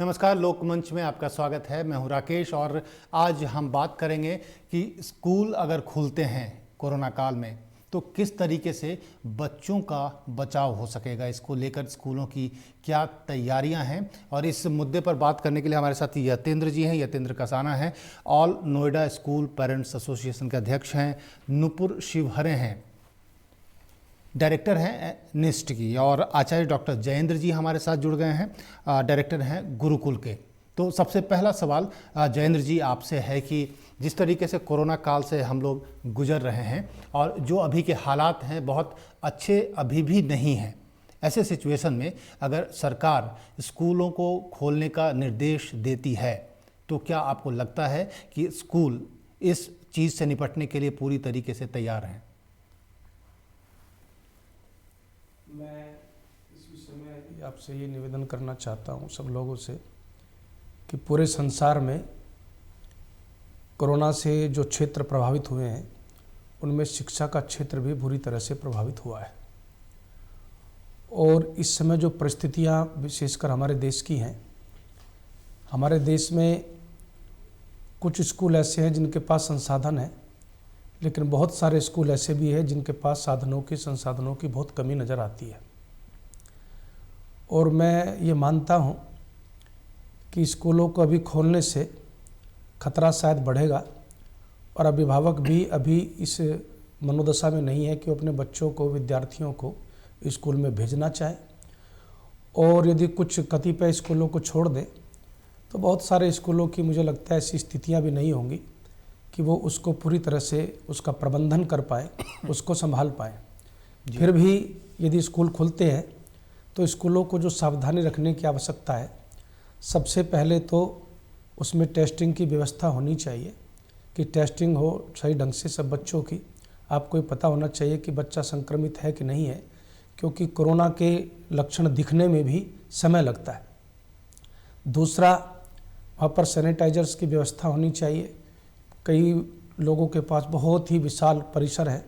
नमस्कार, लोकमंच में आपका स्वागत है। मैं हूं राकेश और आज हम बात करेंगे कि स्कूल अगर खुलते हैं कोरोना काल में तो किस तरीके से बच्चों का बचाव हो सकेगा। इसको लेकर स्कूलों की क्या तैयारियां हैं, और इस मुद्दे पर बात करने के लिए हमारे साथ यतेंद्र जी हैं। यतेंद्र कसाना हैं, all Noida school parents association के अध्यक्ष हैं। नुपुर शिवहरे हैं, डायरेक्टर हैं निस्ट की, और आचार्य डॉक्टर जयेंद्र जी हमारे साथ जुड़ गए हैं, डायरेक्टर हैं गुरुकुल के। तो सबसे पहला सवाल जयेंद्र जी आपसे है कि जिस तरीके से कोरोना काल से हम लोग गुजर रहे हैं और जो अभी के हालात हैं बहुत अच्छे अभी भी नहीं हैं, ऐसे सिचुएशन में अगर सरकार स्कूलों को खोलने का निर्देश देती है तो क्या आपको लगता है कि स्कूल इस चीज़ से निपटने के लिए पूरी तरीके से तैयार हैं? मैं इस विषय में आपसे ये निवेदन करना चाहता हूँ सब लोगों से कि पूरे संसार में कोरोना से जो क्षेत्र प्रभावित हुए हैं उनमें शिक्षा का क्षेत्र भी बुरी तरह से प्रभावित हुआ है। और इस समय जो परिस्थितियाँ विशेषकर हमारे देश की हैं, हमारे देश में कुछ स्कूल ऐसे हैं जिनके पास संसाधन है, लेकिन बहुत सारे स्कूल ऐसे भी हैं जिनके पास संसाधनों की बहुत कमी नज़र आती है। और मैं ये मानता हूँ कि स्कूलों को अभी खोलने से खतरा शायद बढ़ेगा, और अभिभावक भी अभी इस मनोदशा में नहीं है कि वो अपने बच्चों को, विद्यार्थियों को स्कूल में भेजना चाहे। और यदि कुछ कतिपय स्कूलों को छोड़ दें तो बहुत सारे स्कूलों की मुझे लगता है ऐसी स्थितियाँ भी नहीं होंगी कि वो उसको पूरी तरह से उसका प्रबंधन कर पाए, उसको संभाल पाए। फिर भी यदि स्कूल खुलते हैं तो स्कूलों को जो सावधानी रखने की आवश्यकता है, सबसे पहले तो उसमें टेस्टिंग की व्यवस्था होनी चाहिए कि टेस्टिंग हो सही ढंग से सब बच्चों की। आपको ये पता होना चाहिए कि बच्चा संक्रमित है कि नहीं है, क्योंकि कोरोना के लक्षण दिखने में भी समय लगता है। दूसरा, वहाँ पर सैनिटाइजर्स की व्यवस्था होनी चाहिए। कई लोगों के पास बहुत ही विशाल परिसर है,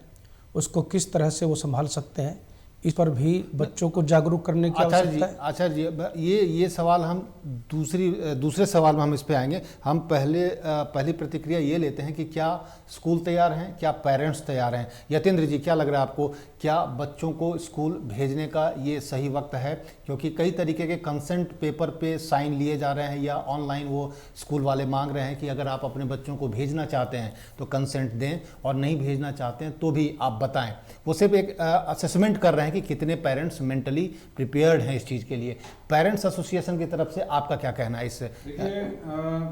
उसको किस तरह से वो संभाल सकते हैं, इस पर भी बच्चों को जागरूक करने की आवश्यकता है। आचार्य जी, ये सवाल हम दूसरे सवाल में हम इस पे आएंगे। हम पहली प्रतिक्रिया ये लेते हैं कि क्या स्कूल तैयार हैं, क्या पेरेंट्स तैयार हैं। यतेंद्र जी, क्या लग रहा है आपको, क्या बच्चों को स्कूल भेजने का ये सही वक्त है? क्योंकि कई तरीके के कंसेंट पेपर पे साइन लिए जा रहे हैं, या ऑनलाइन वो स्कूल वाले मांग रहे हैं कि अगर आप अपने बच्चों को भेजना चाहते हैं तो कंसेंट दें, और नहीं भेजना चाहते हैं तो भी आप बताएं। वो सिर्फ एक असेसमेंट कर रहे हैं कि कितने पेरेंट्स मेंटली प्रिपेयर्ड हैं इस चीज़ के लिए। पेरेंट्स एसोसिएशन की तरफ से आपका क्या कहना है इससे? देखिए,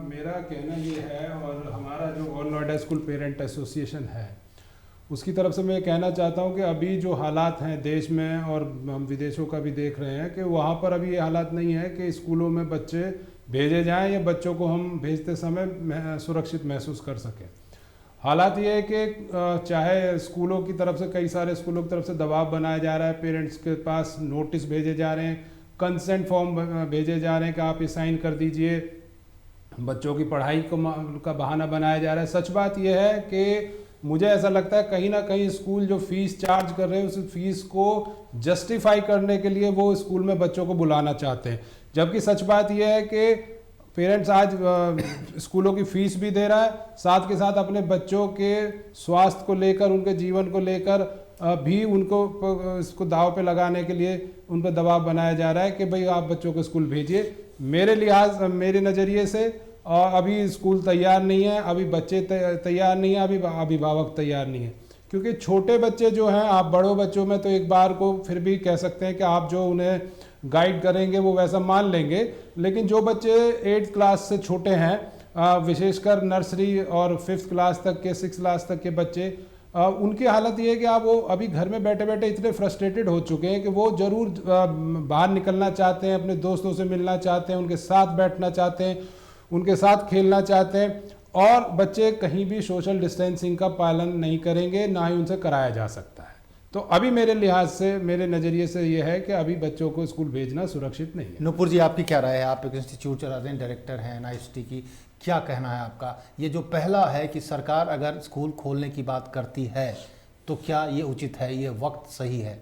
मेरा कहना ये है, और हमारा जो all Noida school parent association है उसकी तरफ से मैं कहना चाहता हूँ कि अभी जो हालात हैं देश में, और हम विदेशों का भी देख रहे हैं कि वहाँ पर अभी ये हालात नहीं है कि स्कूलों में बच्चे भेजे जाएं या बच्चों को हम भेजते समय सुरक्षित महसूस कर सकें। हालात ये है कि चाहे स्कूलों की तरफ से, कई सारे स्कूलों की तरफ से दबाव बनाया जा रहा है, पेरेंट्स के पास नोटिस भेजे जा रहे हैं, कंसेंट फॉर्म भेजे जा रहे हैं कि आप ये साइन कर दीजिए, बच्चों की पढ़ाई का बहाना बनाया जा रहा है। सच बात यह है कि मुझे ऐसा लगता है कहीं ना कहीं स्कूल जो फीस चार्ज कर रहे हैं उस फीस को जस्टिफाई करने के लिए वो स्कूल में बच्चों को बुलाना चाहते हैं, जबकि सच बात यह है कि पेरेंट्स आज स्कूलों की फीस भी दे रहा है, साथ के साथ अपने बच्चों के स्वास्थ्य को लेकर, उनके जीवन को लेकर भी उनको इसको दाव पे लगाने के लिए उन पर दबाव बनाया जा रहा है कि भाई आप बच्चों को स्कूल भेजिए। मेरे नज़रिए से अभी स्कूल तैयार नहीं है, अभी बच्चे तैयार नहीं है, अभी अभिभावक तैयार नहीं है। क्योंकि छोटे बच्चे जो हैं, आप बड़ों बच्चों में तो एक बार को फिर भी कह सकते हैं कि आप जो उन्हें गाइड करेंगे वो वैसा मान लेंगे, लेकिन जो बच्चे 8th क्लास से छोटे हैं, विशेषकर नर्सरी और 5th क्लास तक के, 6th क्लास तक के बच्चे, उनकी हालत ये है कि आप वो अभी घर में बैठे बैठे इतने फ्रस्ट्रेटेड हो चुके हैं कि वो ज़रूर बाहर निकलना चाहते हैं, अपने दोस्तों से मिलना चाहते हैं, उनके साथ बैठना चाहते हैं, उनके साथ खेलना चाहते हैं, और बच्चे कहीं भी सोशल डिस्टेंसिंग का पालन नहीं करेंगे, ना ही उनसे कराया जा सकता है। तो अभी मेरे लिहाज से, मेरे नज़रिए से ये है कि अभी बच्चों को स्कूल भेजना सुरक्षित नहीं है। नुपुर जी, आपकी क्या राय है? आप एक इंस्टीट्यूट चला रहे हैं, डायरेक्टर हैं NIST की, क्या कहना है आपका? ये जो पहला है कि सरकार अगर स्कूल खोलने की बात करती है तो क्या ये उचित है, ये वक्त सही है?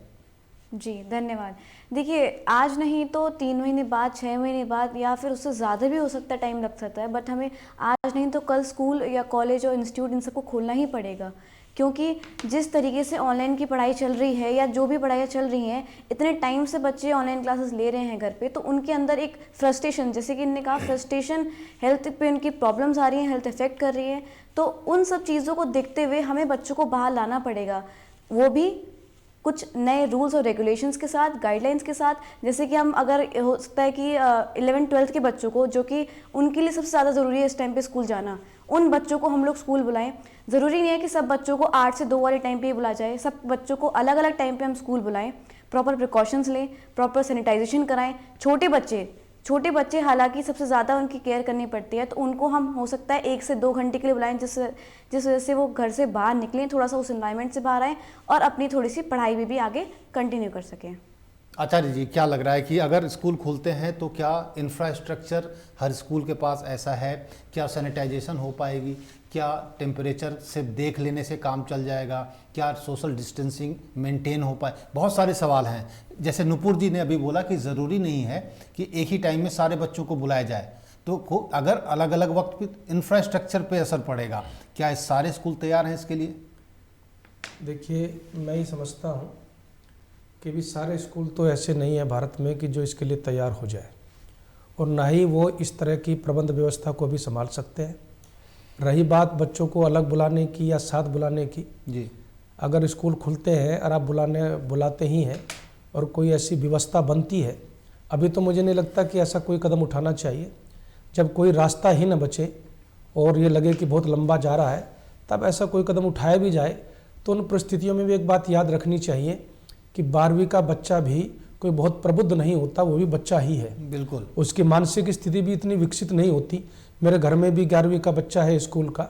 जी धन्यवाद। देखिए, आज नहीं तो 3 महीने बाद, 6 महीने बाद, या फिर उससे ज़्यादा भी हो सकता है, टाइम लग सकता है, बट हमें आज नहीं तो कल स्कूल या कॉलेज और इंस्टीट्यूट इन सबको खोलना ही पड़ेगा। क्योंकि जिस तरीके से ऑनलाइन की पढ़ाई चल रही है या जो भी पढ़ाइयाँ चल रही हैं, इतने टाइम से बच्चे ऑनलाइन क्लासेस ले रहे हैं घर पे, तो उनके अंदर एक फ्रस्ट्रेशन, जैसे कि इन्होंने कहा, फ्रस्ट्रेशन, हेल्थ पे उनकी प्रॉब्लम्स आ रही हैं, हेल्थ इफेक्ट कर रही है। तो उन सब चीज़ों को देखते हुए हमें बच्चों को बाहर लाना पड़ेगा, वो भी कुछ नए रूल्स और रेगुलेशंस के साथ, गाइडलाइंस के साथ। जैसे कि हम, अगर हो सकता है कि 11th-12th के बच्चों को, जो कि उनके लिए सबसे ज़्यादा ज़रूरी है इस टाइम पे स्कूल जाना, उन बच्चों को हम लोग स्कूल बुलाएं। ज़रूरी नहीं है कि सब बच्चों को 8 से 2 वाले टाइम पे ही बुला जाए, सब बच्चों को अलग अलग टाइम पे हम स्कूल बुलाएं, प्रॉपर प्रिकॉशंस लें, प्रॉपर सैनिटाइजेशन कराएं। छोटे बच्चे हालांकि सबसे ज़्यादा उनकी केयर करनी पड़ती है, तो उनको हम हो सकता है 1 से 2 घंटे के लिए बुलाएं, जिस वजह से वो घर से बाहर निकलें, थोड़ा सा उस एनवायरनमेंट से बाहर आएँ और अपनी थोड़ी सी पढ़ाई भी आगे कंटिन्यू कर सकें। आचार्य जी, क्या लग रहा है कि अगर स्कूल खुलते हैं तो क्या इंफ्रास्ट्रक्चर हर स्कूल के पास ऐसा है? क्या सैनिटाइजेशन हो पाएगी? क्या टेम्परेचर से देख लेने से काम चल जाएगा? क्या सोशल डिस्टेंसिंग मेंटेन हो पाए? बहुत सारे सवाल हैं। जैसे नुपुर जी ने अभी बोला कि ज़रूरी नहीं है कि एक ही टाइम में सारे बच्चों को बुलाया जाए, तो अगर अलग अलग वक्त पे इंफ्रास्ट्रक्चर पे असर पड़ेगा, क्या सारे स्कूल तैयार हैं इसके लिए? देखिए, मैं ही समझता हूँ कि भी सारे स्कूल तो ऐसे नहीं है भारत में कि जो इसके लिए तैयार हो जाए, और ना ही वो इस तरह की प्रबंध व्यवस्था को भी संभाल सकते हैं। रही बात बच्चों को अलग बुलाने की या साथ बुलाने की, जी, अगर स्कूल खुलते हैं और आप बुलाते ही हैं और कोई ऐसी व्यवस्था बनती है, अभी तो मुझे नहीं लगता कि ऐसा कोई कदम उठाना चाहिए। जब कोई रास्ता ही न बचे और ये लगे कि बहुत लंबा जा रहा है, तब ऐसा कोई कदम उठाया भी जाए। तो उन परिस्थितियों में भी एक बात याद रखनी चाहिए कि 12वीं का बच्चा भी कोई बहुत प्रबुद्ध नहीं होता, वो भी बच्चा ही है। बिल्कुल। उसकी मानसिक स्थिति भी इतनी विकसित नहीं होती। मेरे घर में भी 11वीं का बच्चा है स्कूल का,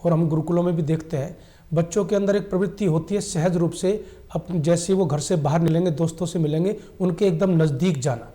और हम गुरुकुलों में भी देखते हैं बच्चों के अंदर एक प्रवृत्ति होती है सहज रूप से, अपने जैसे वो घर से बाहर निकलेंगे, दोस्तों से मिलेंगे, उनके एकदम नज़दीक जाना,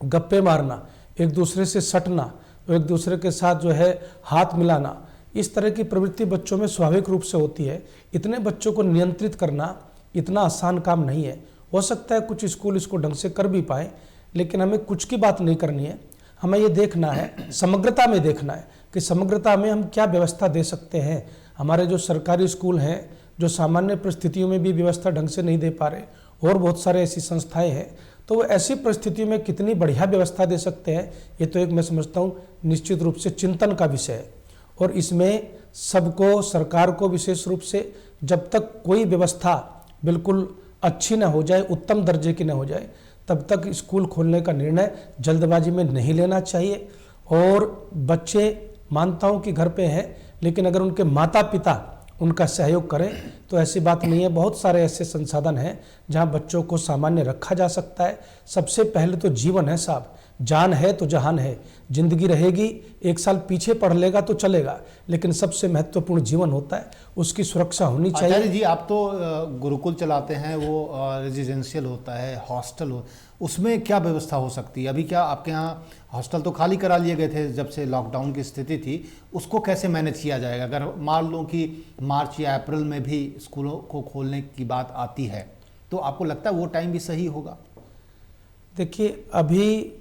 गप्पे मारना, एक दूसरे से सटना, एक दूसरे के साथ जो है हाथ मिलाना, इस तरह की प्रवृत्ति बच्चों में स्वाभाविक रूप से होती है। इतने बच्चों को नियंत्रित करना इतना आसान काम नहीं है। हो सकता है कुछ स्कूल इसको ढंग से कर भी पाए, लेकिन हमें कुछ की बात नहीं करनी है। हमें ये देखना है, समग्रता में देखना है कि समग्रता में हम क्या व्यवस्था दे सकते हैं। हमारे जो सरकारी स्कूल हैं, जो सामान्य परिस्थितियों में भी व्यवस्था ढंग से नहीं दे पा रहे, और बहुत सारे ऐसी संस्थाएं हैं, तो वो ऐसी परिस्थितियों में कितनी बढ़िया व्यवस्था दे सकते हैं, ये तो एक मैं समझता हूँ निश्चित रूप से चिंतन का विषय है। और इसमें सबको, सरकार को विशेष रूप से, जब तक कोई व्यवस्था बिल्कुल अच्छी ना हो जाए, उत्तम दर्जे की ना हो जाए, तब तक स्कूल खोलने का निर्णय जल्दबाजी में नहीं लेना चाहिए। और बच्चे, मानता हूँ कि घर पे हैं, लेकिन अगर उनके माता पिता उनका सहयोग करें तो ऐसी बात नहीं है। बहुत सारे ऐसे संसाधन हैं जहाँ बच्चों को सामान्य रखा जा सकता है। सबसे पहले तो जीवन है साहब, जान है तो जहान है। जिंदगी रहेगी, 1 साल पीछे पढ़ लेगा तो चलेगा, लेकिन सबसे महत्वपूर्ण जीवन होता है, उसकी सुरक्षा होनी चाहिए। आचार्य जी, आप तो गुरुकुल चलाते हैं, वो रेजिडेंशियल होता है, हॉस्टल हो, उसमें क्या व्यवस्था हो सकती है? अभी क्या आपके यहाँ हॉस्टल तो खाली करा लिए गए थे जब से लॉकडाउन की स्थिति थी, उसको कैसे मैनेज किया जाएगा? अगर मान लो कि मार्च या अप्रैल में भी स्कूलों को खोलने की बात आती है, तो आपको लगता है वो टाइम भी सही होगा? देखिए, अभी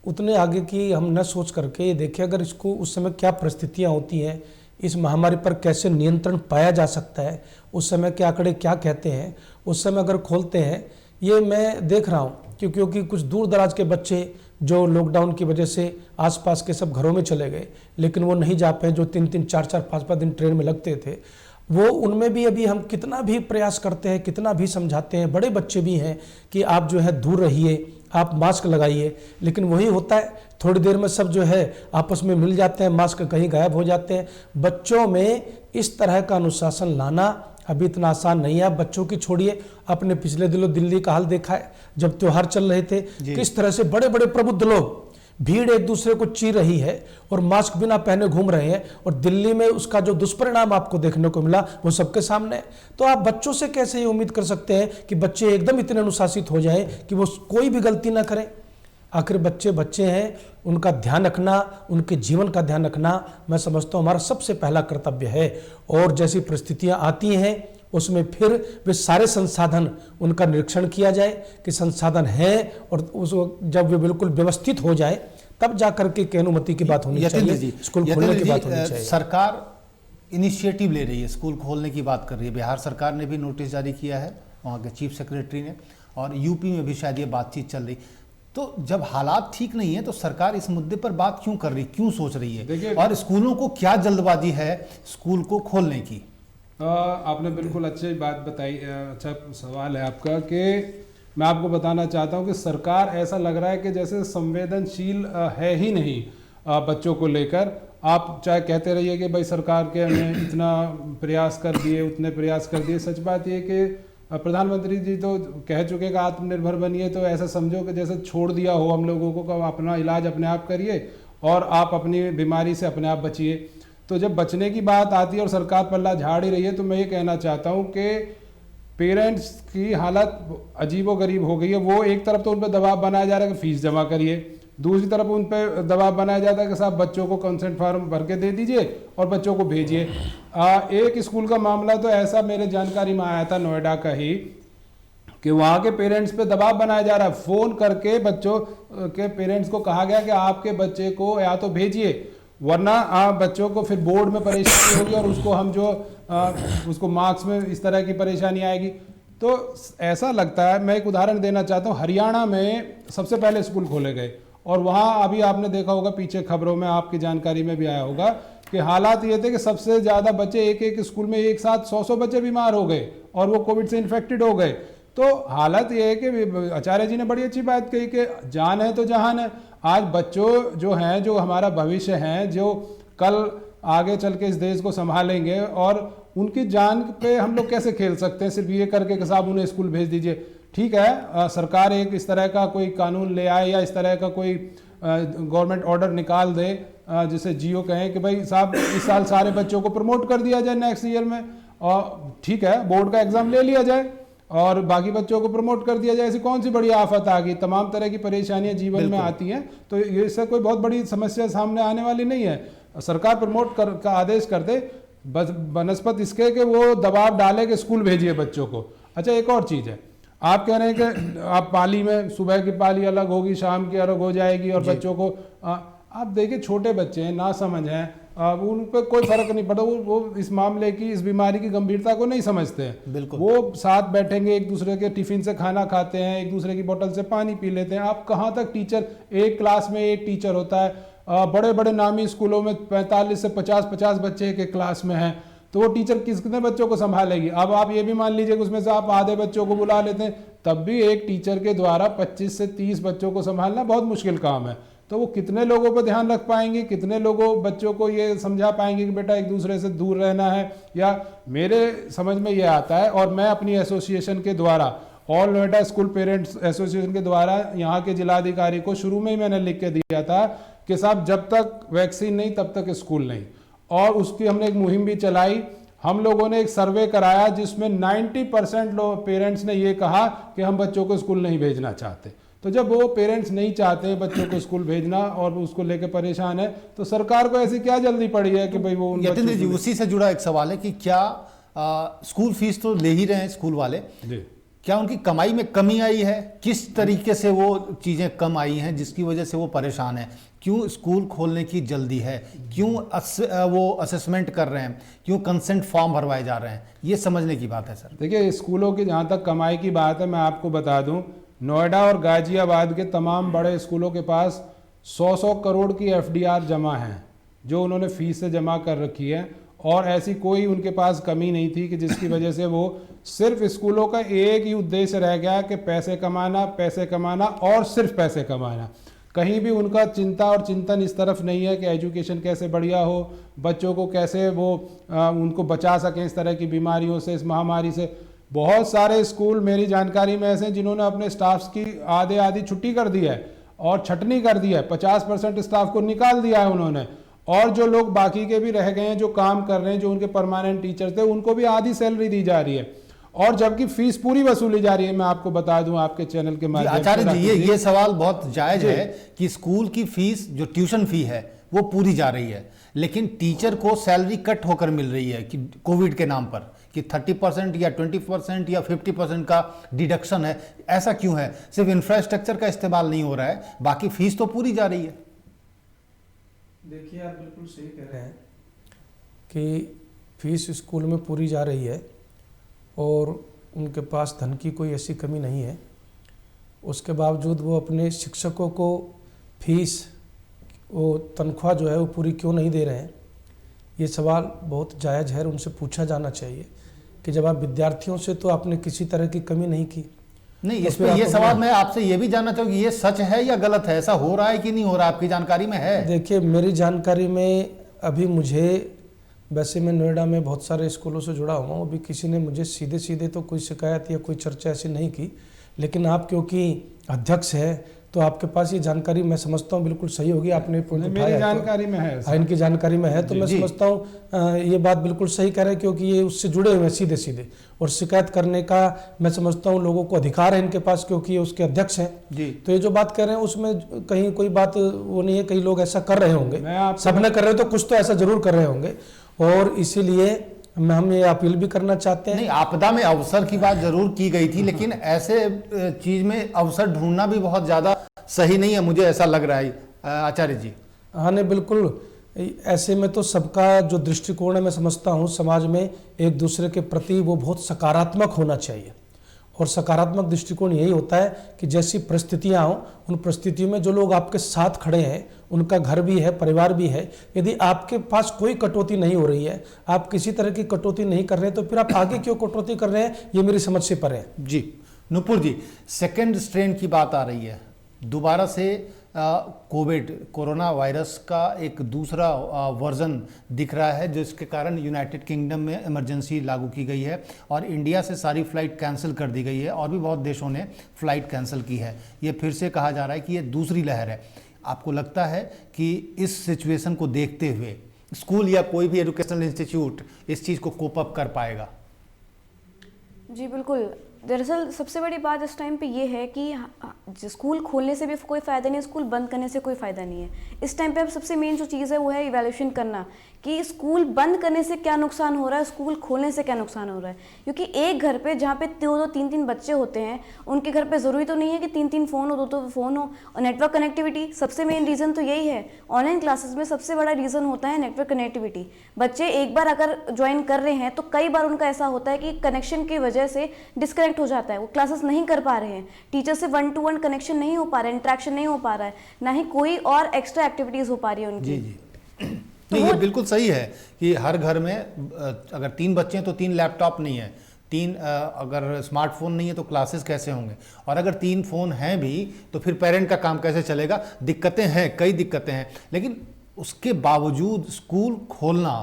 उतने आगे की हम न सोच करके ये देखें, अगर इसको उस समय क्या परिस्थितियाँ होती हैं, इस महामारी पर कैसे नियंत्रण पाया जा सकता है, उस समय के आंकड़े क्या कहते हैं, उस समय अगर खोलते हैं, ये मैं देख रहा हूँ। क्योंकि कुछ दूर दराज के बच्चे जो लॉकडाउन की वजह से आसपास के सब घरों में चले गए, लेकिन वो नहीं जा पाए, जो 3-3, 4-4, 5-5 दिन ट्रेन में लगते थे, वो उनमें भी अभी हम कितना भी प्रयास करते हैं, कितना भी समझाते हैं, बड़े बच्चे भी हैं कि आप जो है दूर रहिए, आप मास्क लगाइए, लेकिन वही होता है, थोड़ी देर में सब जो है आपस में मिल जाते हैं, मास्क कहीं गायब हो जाते हैं। बच्चों में इस तरह का अनुशासन लाना अभी इतना आसान नहीं है। आप बच्चों की छोड़िए, अपने पिछले दिनों दिल्ली का हाल देखा है, जब त्योहार चल रहे थे, किस तरह से बड़े बड़े प्रबुद्ध लोग, भीड़ एक दूसरे को चीर रही है और मास्क बिना पहने घूम रहे हैं, और दिल्ली में उसका जो दुष्परिणाम आपको देखने को मिला वो सबके सामने है। तो आप बच्चों से कैसे ये उम्मीद कर सकते हैं कि बच्चे एकदम इतने अनुशासित हो जाएं कि वो कोई भी गलती ना करें? आखिर बच्चे बच्चे हैं, उनका ध्यान रखना, उनके जीवन का ध्यान रखना, मैं समझता हूँ हमारा सबसे पहला कर्तव्य है। और जैसी परिस्थितियाँ आती हैं उसमें फिर वे सारे संसाधन उनका निरीक्षण किया जाए कि संसाधन है, और उस जब वे बिल्कुल व्यवस्थित हो जाए तब जा करके की अनुमति की बात होनी यतेंद्र जी, चाहिए, स्कूल खोलने की बात होनी चाहिए। सरकार इनिशिएटिव ले रही है, स्कूल खोलने की बात कर रही है। बिहार सरकार ने भी नोटिस जारी किया है, वहाँ के चीफ सेक्रेटरी ने, और यूपी में भी शायद ये बातचीत चल रही। तो जब हालात ठीक नहीं है तो सरकार इस मुद्दे पर बात क्यों कर रही, क्यों सोच रही है, और स्कूलों को क्या जल्दबाजी है स्कूल को खोलने की? आपने बिल्कुल अच्छी बात बताई, अच्छा सवाल है आपका। कि मैं आपको बताना चाहता हूं कि सरकार ऐसा लग रहा है कि जैसे संवेदनशील है ही नहीं बच्चों को लेकर। आप चाहे कहते रहिए कि भाई सरकार के ने इतना प्रयास कर दिए, उतने प्रयास कर दिए, सच बात ये कि प्रधानमंत्री जी तो कह चुके कि आत्मनिर्भर बनिए, तो ऐसा समझो कि जैसे छोड़ दिया हो हम लोगों को कि अपना इलाज अपने आप करिए और आप अपनी बीमारी से अपने आप बचिए। तो जब बचने की बात आती है और सरकार पल्ला झाड़ ही रही है, तो मैं ये कहना चाहता हूँ कि पेरेंट्स की हालत अजीबोगरीब हो गई है। वो एक तरफ तो उन पर दबाव बनाया जा रहा है कि फीस जमा करिए, दूसरी तरफ उन पर दबाव बनाया जाता है कि साहब बच्चों को कंसेंट फॉर्म भर के दे दीजिए और बच्चों को भेजिए। एक स्कूल का मामला तो ऐसा मेरे जानकारी में आया था, नोएडा का ही, कि वहाँ के पेरेंट्स पे दबाव बनाया जा रहा है। फ़ोन करके बच्चों के पेरेंट्स को कहा गया कि आपके बच्चे को या तो भेजिए, वरना बच्चों को फिर बोर्ड में परेशानी होगी और उसको हम जो उसको मार्क्स में इस तरह की परेशानी आएगी। तो ऐसा लगता है, मैं एक उदाहरण देना चाहता हूँ, हरियाणा में सबसे पहले स्कूल खोले गए और वहाँ अभी आपने देखा होगा, पीछे खबरों में आपकी जानकारी में भी आया होगा कि हालात ये थे कि सबसे ज़्यादा बच्चे एक स्कूल में एक साथ 100 बच्चे बीमार हो गए और वो कोविड से इन्फेक्टेड हो गए। तो हालत ये है कि आचार्य जी ने बड़ी अच्छी बात कही कि जान है तो जहान है। आज बच्चों जो हैं, जो हमारा भविष्य हैं, जो कल आगे चल के इस देश को संभालेंगे, और उनकी जान पे हम लोग कैसे खेल सकते हैं सिर्फ ये करके कि साहब उन्हें स्कूल भेज दीजिए। ठीक है, सरकार एक इस तरह का कोई कानून ले आए या इस तरह का कोई गवर्नमेंट ऑर्डर निकाल दे जिसे जियो कहें कि भाई साहब इस साल सारे बच्चों को प्रमोट कर दिया जाए नेक्स्ट ईयर में, और ठीक है बोर्ड का एग्जाम ले लिया जाए और बाकी बच्चों को प्रमोट कर दिया जाए। ऐसी कौन सी बड़ी आफत आ गई? तमाम तरह की परेशानियां जीवन में आती हैं, तो ये इससे कोई बहुत बड़ी समस्या सामने आने वाली नहीं है। सरकार प्रमोट का आदेश कर दे, बस बनस्पत इसके कि वो दबाव डाले कि स्कूल भेजिए बच्चों को। अच्छा, एक और चीज़ है, आप कह रहे हैं कि आप पाली में सुबह की पाली अलग होगी, शाम की अलग हो जाएगी, और बच्चों को आप देखिए छोटे बच्चे हैं, ना समझ हैं, उन पर कोई फर्क नहीं पड़ता। वो इस मामले की, इस बीमारी की गंभीरता को नहीं समझते हैं। बिल्कुल, वो साथ बैठेंगे, एक दूसरे के टिफिन से खाना खाते हैं, एक दूसरे की बोतल से पानी पी लेते हैं। आप कहाँ तक टीचर, एक क्लास में एक टीचर होता है, बड़े बड़े नामी स्कूलों में 45 से 50 बच्चे एक क्लास में हैं, तो वो टीचर कितने बच्चों को संभालेगी? अब आप ये भी मान लीजिए कि उसमें से आप आधे बच्चों को बुला लेते हैं, तब भी एक टीचर के द्वारा 25 से 30 बच्चों को संभालना बहुत मुश्किल काम है। तो वो कितने लोगों पर ध्यान रख पाएंगे, कितने लोगों बच्चों को ये समझा पाएंगे कि बेटा एक दूसरे से दूर रहना है? या मेरे समझ में ये आता है, और मैं अपनी एसोसिएशन के द्वारा, all Noida school parents association के द्वारा यहाँ के जिलाधिकारी को शुरू में ही मैंने लिख के दिया था कि साहब जब तक वैक्सीन नहीं तब तक स्कूल नहीं। और उसकी हमने एक मुहिम भी चलाई। हम लोगों ने एक सर्वे कराया जिसमें 90% लोग पेरेंट्स ने ये कहा कि हम बच्चों को स्कूल नहीं भेजना चाहते। तो जब वो पेरेंट्स नहीं चाहते बच्चों को स्कूल भेजना और उसको लेकर परेशान है, तो सरकार को ऐसी क्या जल्दी पड़ी है कि भाई वो यतेंद्र जी, उसी से जुड़ा एक सवाल है कि क्या स्कूल फीस तो ले ही रहे हैं स्कूल वाले, क्या उनकी कमाई में कमी आई है? किस तरीके से वो चीज़ें कम आई हैं जिसकी वजह से वो परेशान हैं? क्यों स्कूल खोलने की जल्दी है? क्यों वो असेसमेंट कर रहे हैं? क्यों कंसेंट फॉर्म भरवाए जा रहे हैं? ये समझने की बात है सर। देखिए, स्कूलों की जहाँ तक कमाई की बात है, मैं आपको बता दूं, नोएडा और गाजियाबाद के तमाम बड़े स्कूलों के पास 100 करोड़ की FDR जमा है, जो उन्होंने फीस से जमा कर रखी है, और ऐसी कोई उनके पास कमी नहीं थी कि जिसकी वजह से वो सिर्फ स्कूलों का एक ही उद्देश्य रह गया कि पैसे कमाना और सिर्फ पैसे कमाना। कहीं भी उनका चिंता और चिंतन इस तरफ नहीं है कि एजुकेशन कैसे बढ़िया हो, बच्चों को कैसे वो उनको बचा सकें इस तरह की बीमारियों से, इस महामारी से। बहुत सारे स्कूल मेरी जानकारी में ऐसे हैं जिन्होंने अपने स्टाफ्स की आधी छुट्टी कर दी है और छटनी कर दी है, 50% स्टाफ को निकाल दिया है उन्होंने, और जो लोग बाकी के भी रह गए हैं, जो काम कर रहे हैं, जो उनके परमानेंट टीचर थे, उनको भी आधी सैलरी दी जा रही है, और जबकि फीस पूरी वसूली जा रही है। मैं आपको बता दूं आपके चैनल के माध्यम से, आचार्य जी, ये सवाल बहुत जायज है कि स्कूल की फीस, जो ट्यूशन फी है, वो पूरी जा रही है, लेकिन टीचर को सैलरी कट होकर मिल रही है कि कोविड के नाम पर कि 30% या 20% या 50% का डिडक्शन है। ऐसा क्यों है? सिर्फ इंफ्रास्ट्रक्चर का इस्तेमाल नहीं हो रहा है, बाकी फीस तो पूरी जा रही है। देखिए, आप बिल्कुल सही कह रहे हैं कि फीस स्कूल में पूरी जा रही है और उनके पास धन की कोई ऐसी कमी नहीं है। उसके बावजूद वो अपने शिक्षकों को फीस, वो तनख्वाह जो है वो पूरी क्यों नहीं दे रहे हैं? ये सवाल बहुत जायज़ है, उनसे पूछा जाना चाहिए कि जब आप विद्यार्थियों से तो आपने किसी तरह की कमी नहीं की। नहीं, तो इस पे ये सवाल मैं आपसे ये भी जानना चाहूँ कि ये सच है या गलत है? ऐसा हो रहा है कि नहीं हो रहा, आपकी जानकारी में है? देखिए, मेरी जानकारी में अभी मुझे, वैसे मैं नोएडा में बहुत सारे स्कूलों से जुड़ा हुआ हूँ, अभी किसी ने मुझे सीधे सीधे तो कोई शिकायत या कोई चर्चा ऐसी नहीं की, लेकिन आप क्योंकि अध्यक्ष है तो आपके पास ये जानकारी मैं समझता हूँ बिल्कुल सही होगी। आपने पॉइंट उठाया, मेरी जानकारी में है, हाँ, इनकी जानकारी में है, तो मैं समझता हूँ ये बात बिल्कुल सही कह रहे हैं, क्योंकि ये उससे जुड़े हुए हैं सीधे सीधे, और शिकायत करने का मैं समझता हूँ लोगों को अधिकार है इनके पास, क्योंकि ये उसके अध्यक्ष हैं जी। तो ये जो बात कह रहे हैं उसमें कहीं कोई बात वो नहीं है, कई लोग ऐसा कर रहे होंगे, सब न कर रहे तो कुछ तो ऐसा जरूर कर रहे होंगे, और इसीलिए हम ये अपील भी करना चाहते हैं। नहीं, आपदा में अवसर की बात जरूर की गई थी, लेकिन ऐसे चीज में अवसर ढूंढना भी बहुत ज्यादा सही नहीं है, मुझे ऐसा लग रहा है आचार्य जी। हाँ, नहीं, बिल्कुल ऐसे में तो सबका जो दृष्टिकोण है मैं समझता हूँ समाज में एक दूसरे के प्रति वो बहुत सकारात्मक होना चाहिए, और सकारात्मक दृष्टिकोण यही होता है कि जैसी परिस्थितियाँ हों उन परिस्थितियों में जो लोग आपके साथ खड़े हैं, उनका घर भी है, परिवार भी है, यदि आपके पास कोई कटौती नहीं हो रही है, आप किसी तरह की कटौती नहीं कर रहे हैं, तो फिर आप आगे क्यों कटौती कर रहे हैं, ये मेरी समझ से परे है। जी नुपुर जी, सेकेंड स्ट्रेन की बात आ रही है, दोबारा से कोरोना वायरस का एक दूसरा वर्जन दिख रहा है, जिसके कारण यूनाइटेड किंगडम में इमरजेंसी लागू की गई है और इंडिया से सारी फ्लाइट कैंसिल कर दी गई है, और भी बहुत देशों ने फ्लाइट कैंसिल की है। ये फिर से कहा जा रहा है कि ये दूसरी लहर है। आपको लगता है कि इस सिचुएशन को देखते हुए स्कूल या कोई भी एजुकेशनल इंस्टीट्यूट इस चीज़ को कोप अप कर पाएगा? जी बिल्कुल। दरअसल सबसे बड़ी बात इस टाइम पे ये है कि स्कूल खोलने से भी कोई फ़ायदा नहीं है, स्कूल बंद करने से कोई फ़ायदा नहीं है। इस टाइम पे अब सबसे मेन जो चीज़ है वो है इवैल्यूएशन करना कि स्कूल बंद करने से क्या नुकसान हो रहा है, स्कूल खोलने से क्या नुकसान हो रहा है। क्योंकि एक घर पे जहाँ पे 2-3 बच्चे होते हैं, उनके घर पे ज़रूरी तो नहीं है कि 3 फ़ोन हो, 2 फ़ोन हो। और नेटवर्क कनेक्टिविटी सबसे मेन रीज़न तो यही है। ऑनलाइन क्लासेस में सबसे बड़ा रीज़न होता है नेटवर्क कनेक्टिविटी। बच्चे एक बार अगर ज्वाइन कर रहे हैं तो कई बार उनका ऐसा होता है कि कनेक्शन की वजह से डिस्कनेक्ट हो जाता है, वो क्लासेस नहीं कर पा रहे हैं, टीचर से 1-to-1 कनेक्शन नहीं हो पा रहा है, इंटरेक्शन नहीं हो पा रहा है, ना ही कोई और एक्स्ट्रा एक्टिविटीज़ हो पा रही है उनकी। जी तो ये बिल्कुल सही है कि हर घर में अगर 3 बच्चे हैं तो 3 लैपटॉप नहीं है, 3 अगर स्मार्टफोन नहीं है तो क्लासेस कैसे होंगे, और अगर 3 फ़ोन हैं भी तो फिर पेरेंट का काम कैसे चलेगा। दिक्कतें हैं, कई दिक्कतें हैं, लेकिन उसके बावजूद स्कूल खोलना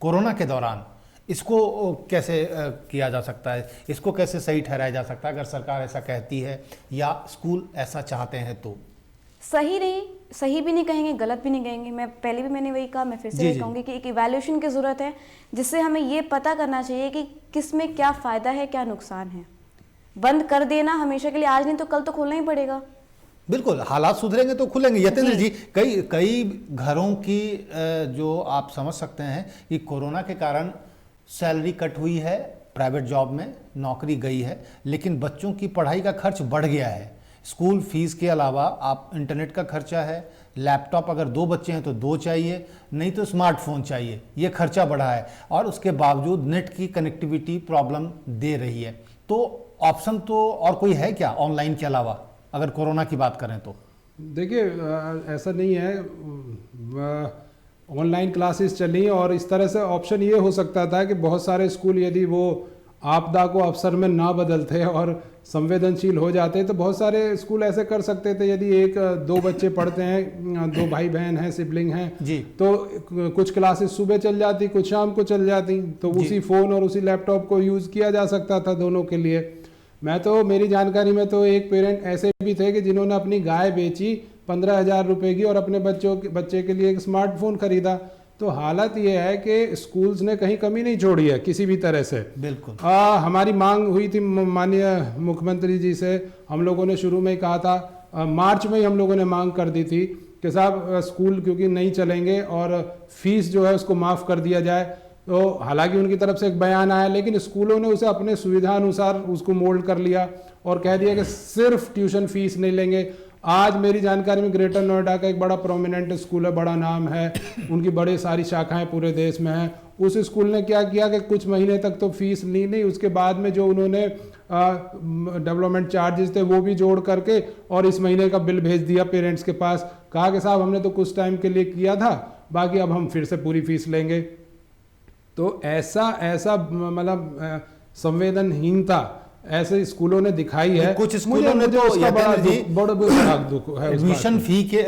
कोरोना के दौरान, इसको कैसे किया जा सकता है, इसको कैसे सही ठहराया जा सकता है अगर सरकार ऐसा कहती है या स्कूल ऐसा चाहते हैं तो? सही भी नहीं कहेंगे, गलत भी नहीं कहेंगे। मैं पहले भी मैंने वही कहा, मैं फिर से वही कहूँगी कि एक इवैल्यूएशन की ज़रूरत है, जिससे हमें ये पता करना चाहिए कि किस में क्या फ़ायदा है, क्या नुकसान है। बंद कर देना हमेशा के लिए, आज नहीं तो कल तो खोलना ही पड़ेगा। बिल्कुल, हालात सुधरेंगे तो खुलेंगे। यतेंद्र जी, कई घरों की जो आप समझ सकते हैं कि कोरोना के कारण सैलरी कट हुई है, प्राइवेट जॉब में नौकरी गई है, लेकिन बच्चों की पढ़ाई का खर्च बढ़ गया है। स्कूल फीस के अलावा आप इंटरनेट का खर्चा है, लैपटॉप अगर 2 बच्चे हैं तो 2 चाहिए, नहीं तो स्मार्टफोन चाहिए, ये खर्चा बढ़ा है, और उसके बावजूद नेट की कनेक्टिविटी प्रॉब्लम दे रही है। तो ऑप्शन तो और कोई है क्या ऑनलाइन के अलावा, अगर कोरोना की बात करें तो? देखिए, ऐसा नहीं है, ऑनलाइन क्लासेस चली और इस तरह से ऑप्शन ये हो सकता था कि बहुत सारे स्कूल यदि वो आपदा को अवसर में ना बदलते और संवेदनशील हो जाते तो बहुत सारे स्कूल ऐसे कर सकते थे। यदि 1-2 बच्चे पढ़ते हैं, 2 भाई बहन हैं, सिबलिंग हैं जी, तो कुछ क्लासेस सुबह चल जाती, कुछ शाम को चल जाती, तो उसी फ़ोन और उसी लैपटॉप को यूज़ किया जा सकता था दोनों के लिए। मेरी जानकारी में तो एक पेरेंट ऐसे भी थे कि जिन्होंने अपनी गाय बेची 15,000 रुपए की और अपने बच्चे के लिए एक स्मार्टफोन खरीदा। तो हालत ये है कि स्कूल्स ने कहीं कमी नहीं छोड़ी है किसी भी तरह से। बिल्कुल। हमारी मांग हुई थी माननीय मुख्यमंत्री जी से, हम लोगों ने शुरू में ही कहा था, मार्च में ही हम लोगों ने मांग कर दी थी कि साहब स्कूल क्योंकि नहीं चलेंगे और फीस जो है उसको माफ़ कर दिया जाए। तो हालांकि उनकी तरफ से एक बयान आया, लेकिन स्कूलों ने उसे अपने सुविधा अनुसार उसको मोल्ड कर लिया और कह दिया कि सिर्फ ट्यूशन फीस नहीं लेंगे। आज मेरी जानकारी में ग्रेटर नोएडा का एक बड़ा प्रोमिनेंट स्कूल है, बड़ा नाम है, उनकी बड़ी सारी शाखाएं पूरे देश में हैं। उस स्कूल ने क्या किया कि कुछ महीने तक तो फीस ली नहीं, उसके बाद में जो उन्होंने डेवलपमेंट चार्जेस थे वो भी जोड़ करके और इस महीने का बिल भेज दिया पेरेंट्स के पास। कहा कि साहब हमने तो कुछ टाइम के लिए किया था, बाकी अब हम फिर से पूरी फीस लेंगे। तो ऐसा मतलब संवेदनहीनता ऐसे स्कूलों ने दिखाई है। कुछ स्कूलों ने तो बड़ा दुख है। एडमिशन फी के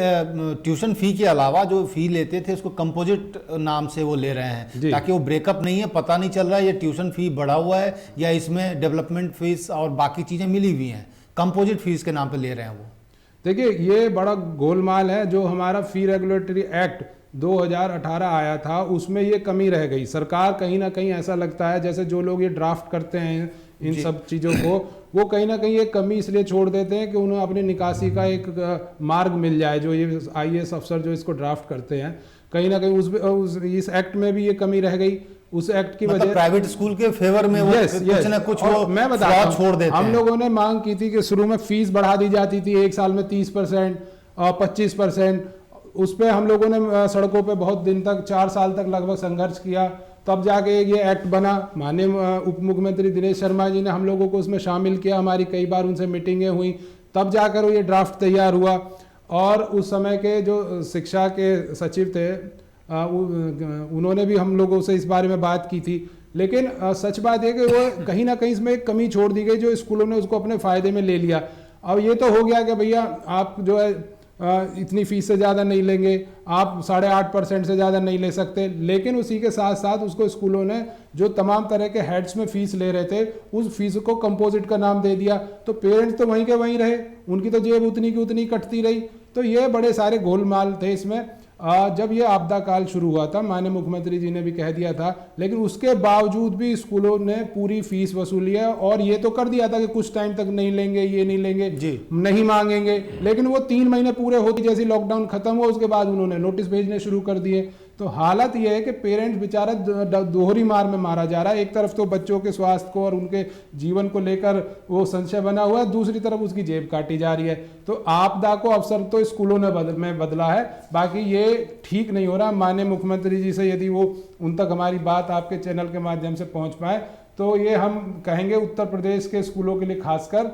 ट्यूशन फी के अलावा जो फी लेते थे उसको कंपोजिट नाम से वो ले रहे हैं, ताकि वो ब्रेकअप नहीं है, पता नहीं चल रहा है ये ट्यूशन फी बढ़ा हुआ है या इसमें डेवलपमेंट फीस और बाकी चीजें मिली हुई हैं, कंपोजिट फीस के नाम पे ले रहे हैं वो। देखिए ये बड़ा गोलमाल है। जो हमारा फी रेगुलेटरी एक्ट 2018 आया था उसमें ये कमी रह गई। सरकार कहीं ना कहीं ऐसा लगता है जैसे जो लोग ये ड्राफ्ट करते हैं इन सब चीज़ों को, वो कहीं ना कहीं एक कमी इसलिए छोड़ देते हैं कि उन्हें अपनी निकासी का एक मार्ग मिल जाए। जो ये IAS अफसर जो इसको ड्राफ्ट करते हैं, कहीं ना कहीं इस एक्ट में भी ये कमी रह गई। उस एक्ट की वजह प्राइवेट स्कूल के फेवर में वो कुछ ना कुछ वो मैं बता छोड़ देते हैं। हम लोगों ने मांग की थी कि शुरू में फीस बढ़ा दी जाती थी, एक साल में 30% और 25%। उस पर हम लोगों ने सड़कों पे बहुत दिन तक 4 साल तक लगभग संघर्ष किया, तब जाके ये एक्ट बना। माननीय उप मुख्यमंत्री दिनेश शर्मा जी ने हम लोगों को उसमें शामिल किया, हमारी कई बार उनसे मीटिंगें हुई, तब जाकर ये ड्राफ्ट तैयार हुआ। और उस समय के जो शिक्षा के सचिव थे उन्होंने भी हम लोगों से इस बारे में बात की थी। लेकिन सच बात है कि वो कहीं ना कहीं इसमें एक कमी छोड़ दी गई, जो स्कूलों ने उसको अपने फ़ायदे में ले लिया। अब ये तो हो गया कि भैया आप जो है इतनी फीस से ज़्यादा नहीं लेंगे, आप 8.5% से ज़्यादा नहीं ले सकते। लेकिन उसी के साथ साथ उसको स्कूलों ने जो तमाम तरह के हेड्स में फीस ले रहे थे उस फीस को कंपोजिट का नाम दे दिया। तो पेरेंट्स तो वहीं के वहीं रहे, उनकी तो जेब उतनी की उतनी कटती रही। तो ये बड़े सारे गोलमाल थे इसमें। जब ये आपदा काल शुरू हुआ था, माननीय मुख्यमंत्री जी ने भी कह दिया था, लेकिन उसके बावजूद भी स्कूलों ने पूरी फीस वसूली है। और ये तो कर दिया था कि कुछ टाइम तक नहीं लेंगे, ये नहीं लेंगे जी, नहीं मांगेंगे। लेकिन वो 3 महीने पूरे होते जैसे लॉकडाउन खत्म हुआ उसके बाद उन्होंने नोटिस भेजने शुरू कर दिए। तो हालत यह है कि पेरेंट्स बेचारा दोहरी मार में मारा जा रहा है। एक तरफ तो बच्चों के स्वास्थ्य को और उनके जीवन को लेकर वो संशय बना हुआ है, दूसरी तरफ उसकी जेब काटी जा रही है। तो आपदा को अवसर तो स्कूलों ने बदला है, बाकी ये ठीक नहीं हो रहा। माननीय मुख्यमंत्री जी से यदि वो उन तक हमारी बात आपके चैनल के माध्यम से पहुंच पाए तो ये हम कहेंगे उत्तर प्रदेश के स्कूलों के लिए खासकर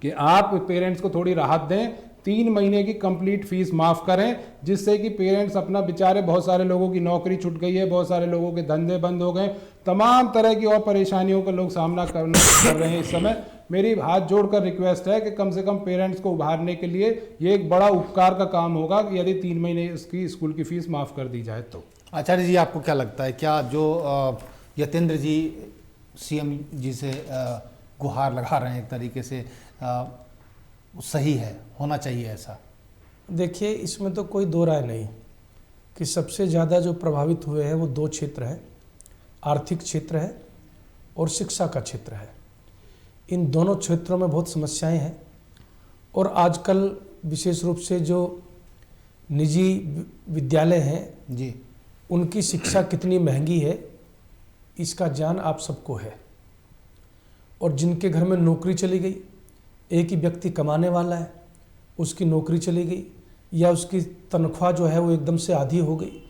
कि आप पेरेंट्स को थोड़ी राहत दें, 3 महीने की कंप्लीट फीस माफ करें, जिससे कि पेरेंट्स अपना बेचारे, बहुत सारे लोगों की नौकरी छूट गई है, बहुत सारे लोगों के धंधे बंद हो गए, तमाम तरह की और परेशानियों का लोग सामना कर रहे हैं इस समय। मेरी हाथ जोड़कर रिक्वेस्ट है कि कम से कम पेरेंट्स को उभारने के लिए ये एक बड़ा उपकार का काम होगा कि यदि 3 महीने इसकी स्कूल की फीस माफ कर दी जाए तो। आचार्य जी, आपको क्या लगता है, क्या जो यतेंद्र जी CM जी से गुहार लगा रहे हैं एक तरीके से सही है, होना चाहिए ऐसा? देखिए, इसमें तो कोई दो राय नहीं कि सबसे ज़्यादा जो प्रभावित हुए हैं वो 2 क्षेत्र हैं, आर्थिक क्षेत्र है और शिक्षा का क्षेत्र है। इन दोनों क्षेत्रों में बहुत समस्याएं हैं और आजकल विशेष रूप से जो निजी विद्यालय हैं जी, उनकी शिक्षा कितनी महंगी है इसका ज्ञान आप सबको है। और जिनके घर में नौकरी चली गई, एक ही व्यक्ति कमाने वाला है, उसकी नौकरी चली गई या उसकी तनख्वाह जो है वो एकदम से आधी हो गई।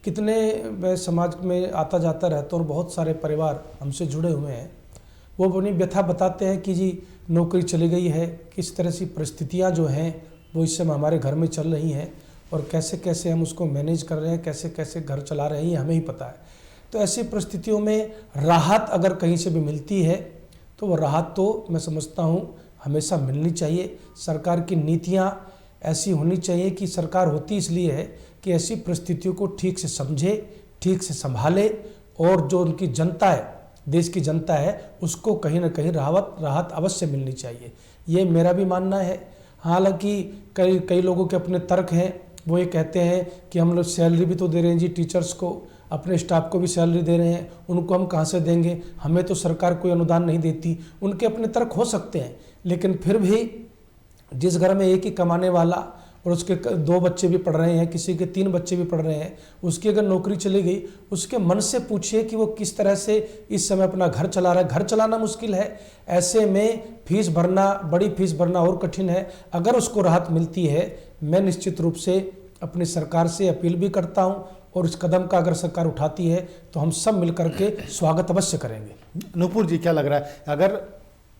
कितने मैं समाज में आता जाता रहता हूँ और बहुत सारे परिवार हमसे जुड़े हुए हैं, वो अपनी व्यथा बताते हैं कि जी नौकरी चली गई है, किस तरह से परिस्थितियाँ जो हैं वो इस समय हमारे घर में चल रही हैं और कैसे कैसे हम उसको मैनेज कर रहे हैं, कैसे कैसे घर चला रहे हैं, ये हमें ही पता है। तो ऐसी परिस्थितियों में राहत अगर कहीं से भी मिलती है तो वो राहत तो मैं समझता हूँ हमेशा मिलनी चाहिए। सरकार की नीतियाँ ऐसी होनी चाहिए कि सरकार होती इसलिए है कि ऐसी परिस्थितियों को ठीक से समझे, ठीक से संभाले और जो उनकी जनता है, देश की जनता है, उसको कहीं ना कहीं राहत अवश्य मिलनी चाहिए, ये मेरा भी मानना है। हालांकि कई लोगों के अपने तर्क हैं, वो ये कहते हैं कि हम लोग सैलरी भी तो दे रहे हैं जी टीचर्स को, अपने स्टाफ को भी सैलरी दे रहे हैं, उनको हम कहाँ से देंगे, हमें तो सरकार कोई अनुदान नहीं देती। उनके अपने तर्क हो सकते हैं, लेकिन फिर भी जिस घर में एक ही कमाने वाला और उसके 2 बच्चे भी पढ़ रहे हैं, किसी के 3 बच्चे भी पढ़ रहे हैं, उसकी अगर नौकरी चली गई, उसके मन से पूछिए कि वो किस तरह से इस समय अपना घर चला रहा है। घर चलाना मुश्किल है, ऐसे में फीस भरना, बड़ी फीस भरना और कठिन है। अगर उसको राहत मिलती है, मैं निश्चित रूप से अपनी सरकार से अपील भी करता हूँ, और इस कदम का अगर सरकार उठाती है तो हम सब मिलकर के स्वागत अवश्य करेंगे। नूपुर जी, क्या लग रहा है, अगर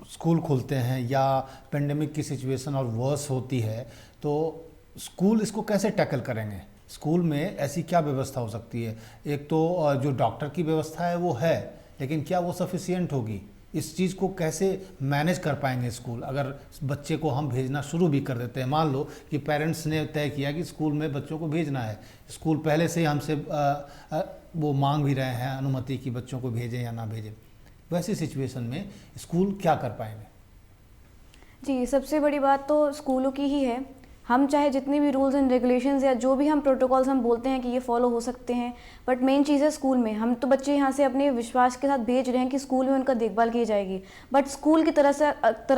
स्कूल खुलते हैं या पेंडेमिक की सिचुएशन और वर्स होती है तो स्कूल इसको कैसे टैकल करेंगे? स्कूल में ऐसी क्या व्यवस्था हो सकती है? एक तो जो डॉक्टर की व्यवस्था है वो है, लेकिन क्या वो सफिशिएंट होगी? इस चीज़ को कैसे मैनेज कर पाएंगे स्कूल? अगर बच्चे को हम भेजना शुरू भी कर देते हैं, मान लो कि पेरेंट्स ने तय किया कि स्कूल में बच्चों को भेजना है, स्कूल पहले से ही हमसे वो मांग भी रहे हैं अनुमति कि बच्चों को भेजें या ना भेजें, वैसी सिचुएशन में स्कूल क्या कर पाएंगे? जी, सबसे बड़ी बात तो स्कूलों की ही है। हम चाहे जितने भी रूल्स एंड रेगुलेशंस या जो भी हम प्रोटोकॉल्स हम बोलते हैं कि ये फॉलो हो सकते हैं, बट मेन चीज़ है स्कूल में। हम तो बच्चे यहाँ से अपने विश्वास के साथ भेज रहे हैं कि स्कूल में उनका देखभाल की जाएगी, बट स्कूल की तरफ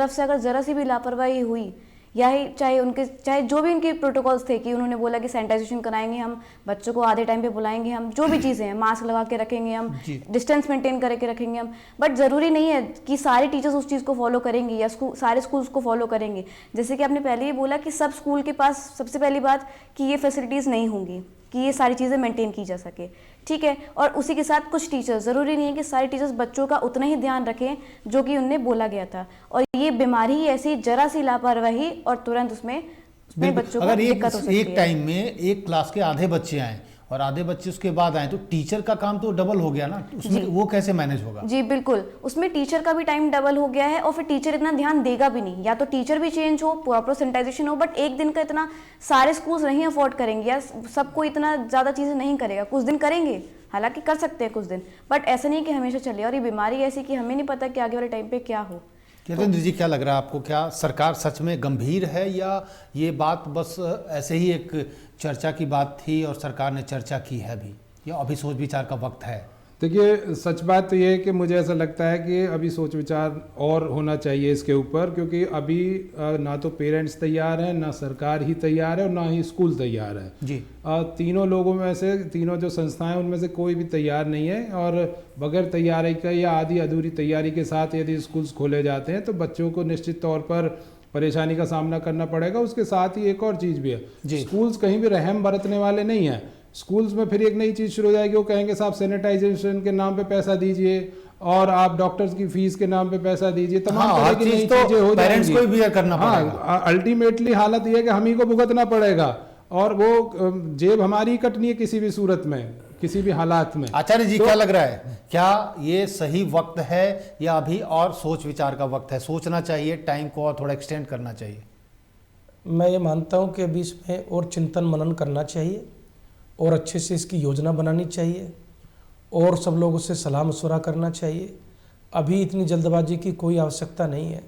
से अगर ज़रा सी भी लापरवाही हुई, या ही चाहे जो भी उनके प्रोटोकॉल्स थे कि उन्होंने बोला कि सैनिटाइजेशन कराएंगे हम, बच्चों को आधे टाइम पे बुलाएंगे हम, जो भी चीज़ें हैं, मास्क लगा के रखेंगे हम, डिस्टेंस मेंटेन करके रखेंगे हम, बट ज़रूरी नहीं है कि सारे टीचर्स उस चीज़ को फॉलो करेंगे या सारे स्कूल्स को फॉलो करेंगे। जैसे कि आपने पहले ही बोला कि सब स्कूल के पास सबसे पहली बात कि ये फैसिलिटीज़ नहीं होंगी कि ये सारी चीज़ें मेंटेन की जा सके, ठीक है। और उसी के साथ कुछ टीचर्स, ज़रूरी नहीं है कि सारे टीचर्स बच्चों का उतना ही ध्यान रखें जो कि उन्हें बोला गया था। और ये बीमारी ही ऐसी, जरा सी लापरवाही और तुरंत उसमें बच्चों को दिक्कत हो सकती है। एक टाइम में एक क्लास के आधे बच्चे आए और आधे बच्चे उसके बाद आए तो टीचर का काम तो डबल हो गया ना, उसमें वो कैसे मैनेज होगा? जी बिल्कुल, उसमें टीचर का भी टाइम डबल हो गया है और फिर टीचर इतना ध्यान देगा भी नहीं। या तो टीचर भी चेंज हो, प्रॉपर सैनिटाइजेशन हो, बट एक दिन का इतना सारे स्कूल्स नहीं अफोर्ड करेंगे या सबको इतना ज़्यादा चीज़ें नहीं करेगा। कुछ दिन करेंगे, हालांकि कर सकते हैं कुछ दिन, बट ऐसा नहीं कि हमेशा चले। और ये बीमारी ऐसी कि हमें नहीं पता कि आगे वाले टाइम पे क्या हो। यतेंद्र जी, क्या लग रहा है आपको, क्या सरकार सच में गंभीर है या ये बात बस ऐसे ही एक चर्चा की बात थी और सरकार ने चर्चा की है भी, या अभी सोच विचार का वक्त है? देखिए, सच बात तो ये है कि मुझे ऐसा लगता है कि अभी सोच विचार और होना चाहिए इसके ऊपर, क्योंकि अभी ना तो पेरेंट्स तैयार हैं, ना सरकार ही तैयार है और ना ही स्कूल तैयार है जी। तीनों लोगों में से, तीनों जो संस्थाएं उनमें से कोई भी तैयार नहीं है। और बगैर तैयारी का या आधी अधूरी तैयारी के साथ यदि स्कूल्स खोले जाते हैं तो बच्चों को निश्चित तौर पर परेशानी का सामना करना पड़ेगा। उसके साथ ही एक और चीज़ भी है, स्कूल्स कहीं भी रहम बरतने वाले नहीं हैं। स्कूल्स में फिर एक नई चीज़ शुरू हो जाएगी, वो कहेंगे साहब सैनिटाइजेशन के नाम पे पैसा दीजिए और आप डॉक्टर्स की फीस के नाम पे पैसा दीजिए, तमाम तरह की नई चीजें हो जाएंगी। पेरेंट्स को भी बियर करना पड़ेगा। अल्टीमेटली हालत ये है कि हम ही को भुगतना पड़ेगा और वो जेब हमारी कटनी है किसी भी सूरत में, किसी भी हालात में। आचार्य जी, क्या लग रहा है, क्या ये सही वक्त है या अभी और सोच विचार का वक्त है? सोचना चाहिए, टाइम को और थोड़ा एक्सटेंड करना चाहिए? मैं ये मानता हूँ कि अभी इसमें और चिंतन मनन करना चाहिए और अच्छे से इसकी योजना बनानी चाहिए और सब लोगों से सलाह मशवरा करना चाहिए। अभी इतनी जल्दबाजी की कोई आवश्यकता नहीं है,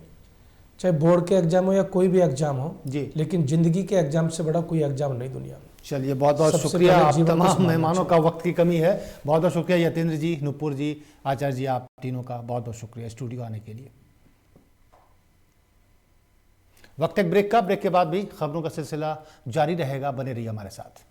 चाहे बोर्ड के एग्जाम हो या कोई भी एग्जाम हो जी, लेकिन जिंदगी के एग्जाम से बड़ा कोई एग्जाम नहीं दुनिया में। चलिए, बहुत बहुत शुक्रिया। आप तमाम मेहमानों का वक्त की कमी है, बहुत बहुत शुक्रिया यतेंद्र जी, नूपुर जी, आचार्य जी, आप तीनों का बहुत बहुत शुक्रिया स्टूडियो आने के लिए। वक्त एक ब्रेक का, ब्रेक के बाद भी खबरों का सिलसिला जारी रहेगा, बने रहिए हमारे साथ।